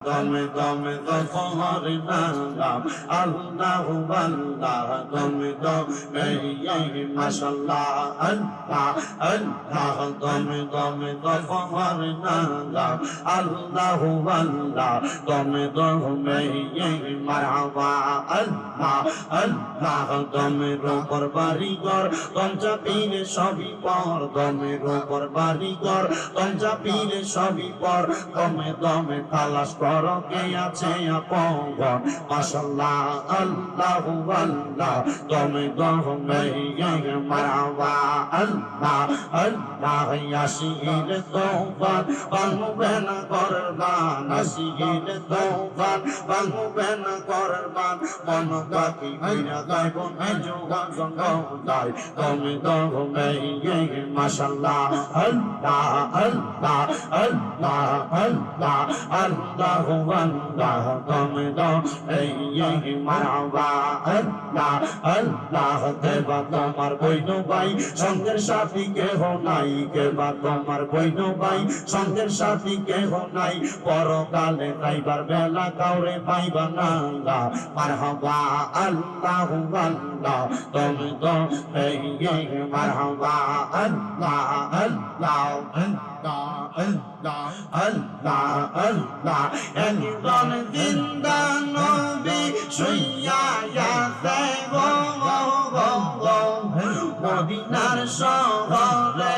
দমে দমে গফর নাম আল্লাহ আল্লাহ দমে দমে মাশাআল্লাহ আল্লাহ আল্লাহ দমে দমে গফর নাম আল্লাহ আল্লাহ দমে দমে মারহাবা আল্লাহ আল্লাহ দমের উপর বাড়িঘর তঞ্চা পীরে সবই পর দমের উপর বাড়িঘর তঞ্চা পীরে সবই পর দমে দমে তালাশ করো কে আছে আপন মাশাআল্লাহ আল্লাহ আল্লাহ দমে দমে মারহাবা আল্লাহ আল্লাহ ইয়াসির তওবাত বাংবে না করবান আসির তওবাত বাংবে না করবান মন বাকি বিনা গাইব মেজুগা জঙ্গলাই তুমি দমে মাশাআল্লাহ আল্লাহ আল্লাহ আল্লাহ আল্লাহ আল্লাহ আল্লাহ তুমি দমে মারহাবা আল্লাহ আল্লাহ দেবা তোমার বৈন ভাই সঙ্গের সাথী কেহ নাই কেবা তোমার বৈন ভাই সঙ্গের সাথী কেহ নাই পরকালে যাইবার বেলা কাউরে পাইবা না মারহাবা আল্লাহ আল্লাহ তুমি তো মারহাবা আল্লাহ আল্লাহ আল্লাহ আল্লাহ আল্লাহ একজন জিন্দা নবী শুইয়া আছে গো মদিনার শহরে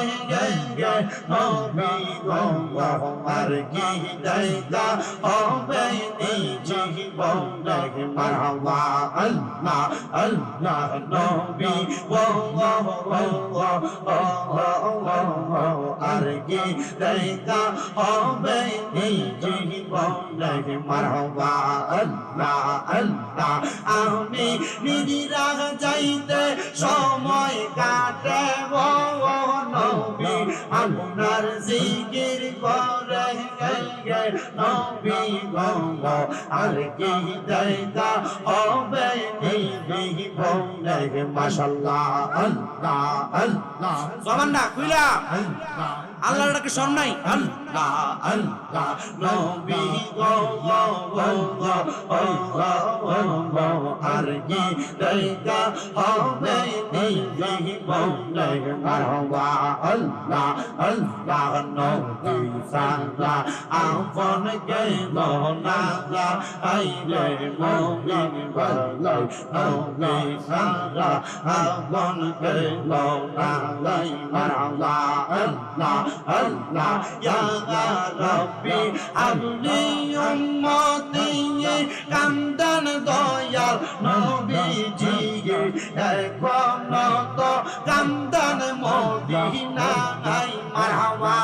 নবী গো আর কি দেখা হবে জীবনে মারহাবা আল্লাহ আল্লাহ নবী গো আর কি দেখা হবে জীবনে মারহাবা আল্লাহ আল্লাহ আমি নিদিরা যাইতে সময় কাটে গো নবী আপনার জিকির করে নবী গো আর কি দেখা হবে জীবনে মাশাআল্লাহ আল্লাহ আল্লাহ জবানটা খুইলা আল্লাহর ডাকে শরম নাই আল্লাহ আল্লাহ নবী গো আর কি দেখা হবে জীবনে মারহাবা আল্লাহ আল্লাহ নবী সারা আপন কে মহনালা আইরে মুমিন বালাই নবী সারা আপন কে মহনালা মারহাবা আল্লাহ আল্লাহ ইয়া রাব্বি আবলি উম্মতি কান্দান দয়াল নবীজি এখন তো কান্দান মদিনায় মারহাবা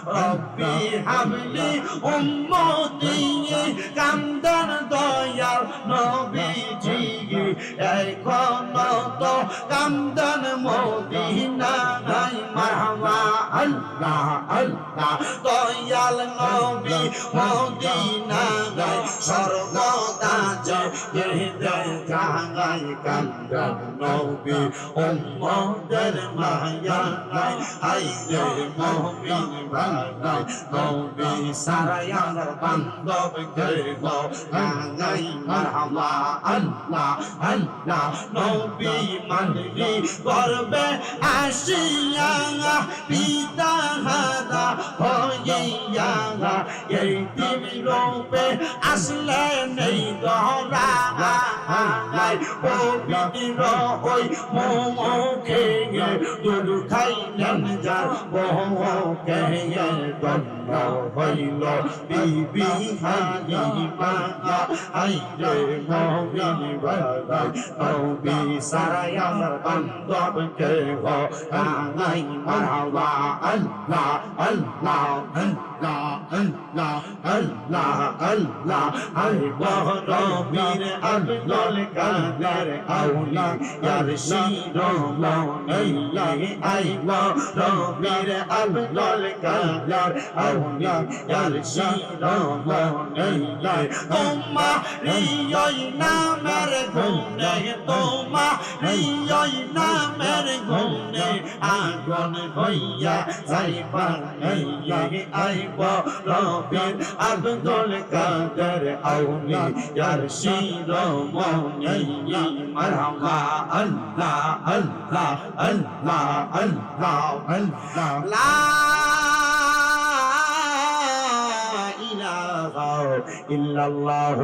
রব্বি হাবলি উম্মতি কান্দান দয়াল নবীজি এখন তো কান্দান মদিনায় মারহাবা আল্লাহ আল্লাহ দয়াল নবী মদিনায় সর্বদা জয় গায় কান্দান নবী উম্মতের মায়া নাই আইরে মুমিন বানাই নবী সারা আমার বান্ধব গেল গায় মারহাবা আল্লাহ আল্লাহ নবী মানলি করবে আসিয়া পিতা হারা হইয়া এই দিবি রূপে আসলে নেই দরা পবিত্র হই মুখে দুধ খাইলেন যার বহুকে দণ্ড হইল বিবি হালিমা আইরে মুমিন বানাই নবী সারা আমার বান্ধব কে গায় মারহাবা আল্লাহ আল্লাহ আল্লাহ আল্লাহ আল্লাহ আল্লাহ আই বহরবীর আব্দুল কাদের আউলি ইয়ার শিরোমণি আই বহরবীর আব্দুল কাদের আউলি ইয়ার শিরোমণি তোমারি ওই নামের গুণে তোমারি ওই নামের গুণে আগুন হইয়া যাইবার আই বরফির আব্দুল কাদের আউলিয়ার শিরোমণি মারহাবা আল্লাহ আল্লাহ আল্লাহ আল্লাহ আল্লাহ লা ইলাহা ইল্লাল্লাহ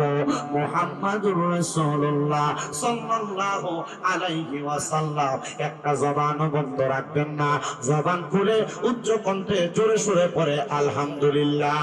মুহাম্মাদুর রাসূলুল্লাহ সাল্লাল্লাহু আলাইহি ওয়াসাল্লাম। একটা জবান বন্ধ রাখবেন না, জবান খুলে উচ্চ কণ্ঠে জোরে সোরে পড়ে আলহামদুলিল্লাহ।